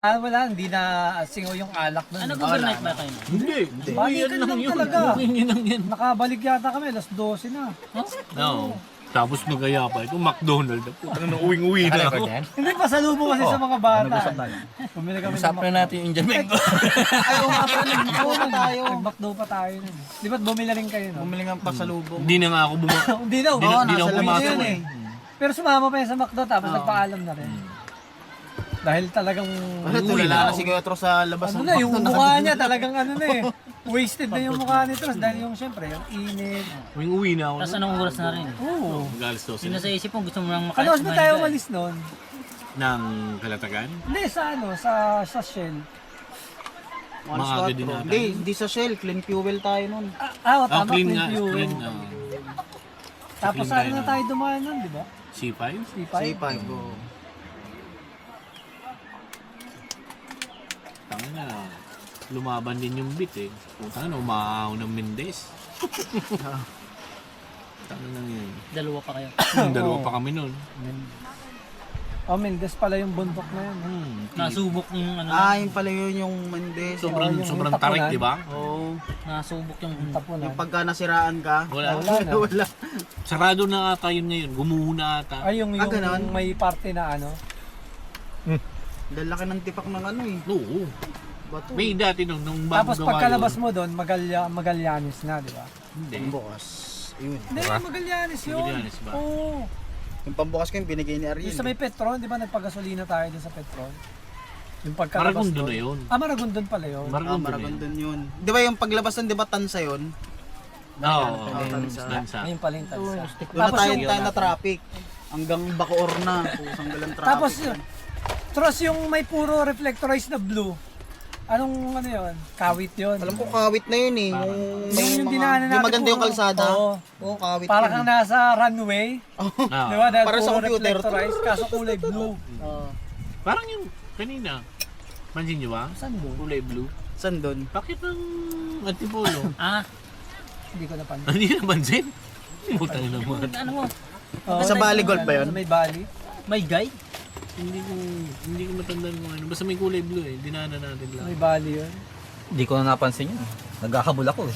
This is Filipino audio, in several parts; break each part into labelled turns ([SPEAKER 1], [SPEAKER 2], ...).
[SPEAKER 1] Wala, hindi na singaw yung alak nun.
[SPEAKER 2] Ano, overnight ba kayo?
[SPEAKER 3] Hindi.
[SPEAKER 1] Balikan lang talaga.
[SPEAKER 3] Yun lang yan.
[SPEAKER 1] Nakabalik yata kami, alas 12 na.
[SPEAKER 3] No. Tapos magaya pa ito, McDonald's. Putang na uwing-uwi na ako.
[SPEAKER 1] Hindi, pasalubong kasi sa mga bata. Bumili kami ng
[SPEAKER 4] Usapin natin yung Indian Mcdo.
[SPEAKER 1] Ayaw nga pa, nag-McDo pa tayo. Nag-McDo pa tayo nun. Di ba't bumili rin kayo no?
[SPEAKER 4] Bumili ng pasalubong.
[SPEAKER 3] Hindi na nga ako
[SPEAKER 1] Hindi na,
[SPEAKER 3] Di na ako pumasok
[SPEAKER 1] yun eh. Pero sumama pa yan sa McDo tapos nagpaalam na rin. Dahil talagang
[SPEAKER 4] Tulala na si Kuya sa labas
[SPEAKER 1] ano
[SPEAKER 4] ng
[SPEAKER 1] na, yung
[SPEAKER 4] McDo,
[SPEAKER 1] mukha niya talagang ano na eh. Wasted na yung mukha ni Tros dahil yung syempre, yung init.
[SPEAKER 3] Uwing-uwi na ako.
[SPEAKER 2] Tapos anong oras na rin?
[SPEAKER 1] Oo.
[SPEAKER 3] Mag-alas 12
[SPEAKER 2] Sino
[SPEAKER 3] na.
[SPEAKER 2] sa isip mo gusto mo lang makain?
[SPEAKER 1] Ano, saan tayo umalis nun?
[SPEAKER 3] Ng Kalatagan?
[SPEAKER 1] Hindi, sa ano, sa Shell.
[SPEAKER 3] Maaga din ata.
[SPEAKER 4] Hindi sa Shell, clean fuel tayo nun.
[SPEAKER 1] Tama,
[SPEAKER 3] Clean
[SPEAKER 1] clean
[SPEAKER 3] nga.
[SPEAKER 1] fuel.
[SPEAKER 3] Clean.
[SPEAKER 1] Tapos
[SPEAKER 3] clean
[SPEAKER 1] ano
[SPEAKER 3] tayo
[SPEAKER 1] na tayo dumaan nun, di ba?
[SPEAKER 3] C5?
[SPEAKER 1] C5.
[SPEAKER 4] C5.
[SPEAKER 3] Tanga na. Lumaban din yung bit eh. Tanga na, umaaw ng Mendez. Tanga na yun.
[SPEAKER 2] Dalawa pa kayo.
[SPEAKER 3] Dalawa pa kami nun.
[SPEAKER 1] Oh, Mendes pala yung bundok na yun.
[SPEAKER 2] Nasubok yung ano.
[SPEAKER 4] Yun pala yun yung Mendes.
[SPEAKER 1] yung
[SPEAKER 3] Sobrang
[SPEAKER 1] tapunan.
[SPEAKER 3] tarik, di ba?
[SPEAKER 4] Oo.
[SPEAKER 2] Nasubok yung
[SPEAKER 1] Tapunan.
[SPEAKER 4] Yung pagka nasiraan ka,
[SPEAKER 3] Wala.
[SPEAKER 1] Wala na.
[SPEAKER 4] wala.
[SPEAKER 3] Sarado na ata yun ngayon. Gumuho na ata.
[SPEAKER 1] Ay, yung
[SPEAKER 4] ganun?
[SPEAKER 1] may parte na ano.
[SPEAKER 4] Dalaki ng tipak ng ano eh.
[SPEAKER 3] Oo.
[SPEAKER 4] Bato.
[SPEAKER 3] May dati nung bago
[SPEAKER 1] Tapos
[SPEAKER 3] gawa
[SPEAKER 1] pagkalabas
[SPEAKER 3] yun.
[SPEAKER 1] mo doon, Magallanes na, di ba?
[SPEAKER 3] Hindi.
[SPEAKER 4] Bukas. Yun.
[SPEAKER 1] Hindi, Magallanes yun.
[SPEAKER 3] Magallanes ba?
[SPEAKER 1] Oo.
[SPEAKER 4] Yung pambukas ko yung binigay ni Ariel.
[SPEAKER 1] Yung sa may Petron, di ba nagpagasolina tayo din sa Petron? Yung pagkalabas
[SPEAKER 3] Maragondon
[SPEAKER 1] doon.
[SPEAKER 3] na yun.
[SPEAKER 1] Maragondon pala yun.
[SPEAKER 3] Maragondon na yun.
[SPEAKER 4] Maragondon yun. Di ba yung paglabas nun, di ba tansa yun?
[SPEAKER 3] Oo.
[SPEAKER 4] Tansa.
[SPEAKER 3] Tansa.
[SPEAKER 1] Ayun pala yung tansa.
[SPEAKER 4] Doon na tayo na traffic. Hanggang Bacoor na. Pusang galang traffic.
[SPEAKER 1] Tapos Tros yung may puro reflectorized na blue. Anong ano yun? Kawit yun.
[SPEAKER 4] Alam ko kawit na yun eh.
[SPEAKER 1] Yung dinaanan natin.
[SPEAKER 4] Yung maganda yung
[SPEAKER 1] puro-
[SPEAKER 4] kalsada.
[SPEAKER 1] Oo.
[SPEAKER 4] Oo, kawit
[SPEAKER 1] Para
[SPEAKER 4] yun.
[SPEAKER 1] kang nasa runway. Di ba? Dahil
[SPEAKER 4] Para sa
[SPEAKER 1] puro
[SPEAKER 4] computer.
[SPEAKER 1] reflectorized, kaso kulay blue.
[SPEAKER 3] Parang yung kanina. Pansin nyo ba?
[SPEAKER 1] Saan doon?
[SPEAKER 3] Kulay blue.
[SPEAKER 4] Saan doon?
[SPEAKER 3] Bakit ang antipolo?
[SPEAKER 1] Hindi ko napansin.
[SPEAKER 3] Hindi napansin? Putang na naman.
[SPEAKER 2] ano mo?
[SPEAKER 1] Oo,
[SPEAKER 4] Sa Bali Gold ba yun?
[SPEAKER 1] Sa may Bali.
[SPEAKER 2] May guide?
[SPEAKER 3] Hindi ko matandaan mo ano. Basta may kulay blue eh. Dinaanan natin lang.
[SPEAKER 1] May Bali yun.
[SPEAKER 5] Hindi ko na napansin yun. Nagkakabul ako eh.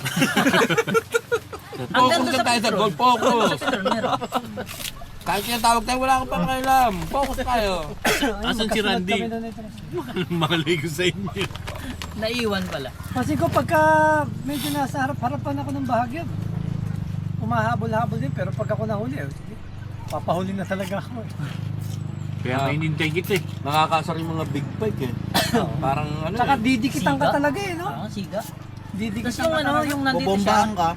[SPEAKER 2] Hanggang doon sa
[SPEAKER 3] tayo sa
[SPEAKER 2] Petron.
[SPEAKER 3] gold focus.
[SPEAKER 2] Sa Petron, meron.
[SPEAKER 3] Kahit yung tawag tayo, wala akong pakailam. Focus tayo.
[SPEAKER 1] Ay,
[SPEAKER 3] Asan si
[SPEAKER 1] magkasunod
[SPEAKER 3] Randy?
[SPEAKER 1] kami doon eh, Tros.
[SPEAKER 3] Makalay ko sa inyo.
[SPEAKER 2] Naiwan pala.
[SPEAKER 1] Kasi ko pagka medyo nasa harap-harapan ako ng bahagya, humahabol-habol din. Pero pag ako nahuli, sige, papahuli na talaga ako eh.
[SPEAKER 3] Kaya may hinintay kita eh.
[SPEAKER 5] Nakakasar yung mga big bike eh. Parang ano
[SPEAKER 1] Tsaka
[SPEAKER 5] eh.
[SPEAKER 1] didikitan ka
[SPEAKER 2] Siga?
[SPEAKER 1] talaga eh, no?
[SPEAKER 2] Siga.
[SPEAKER 1] Didikitan
[SPEAKER 2] Tapos yung
[SPEAKER 1] ka
[SPEAKER 2] ano,
[SPEAKER 1] talaga.
[SPEAKER 2] yung nandito siya.
[SPEAKER 4] Bobombahan ka.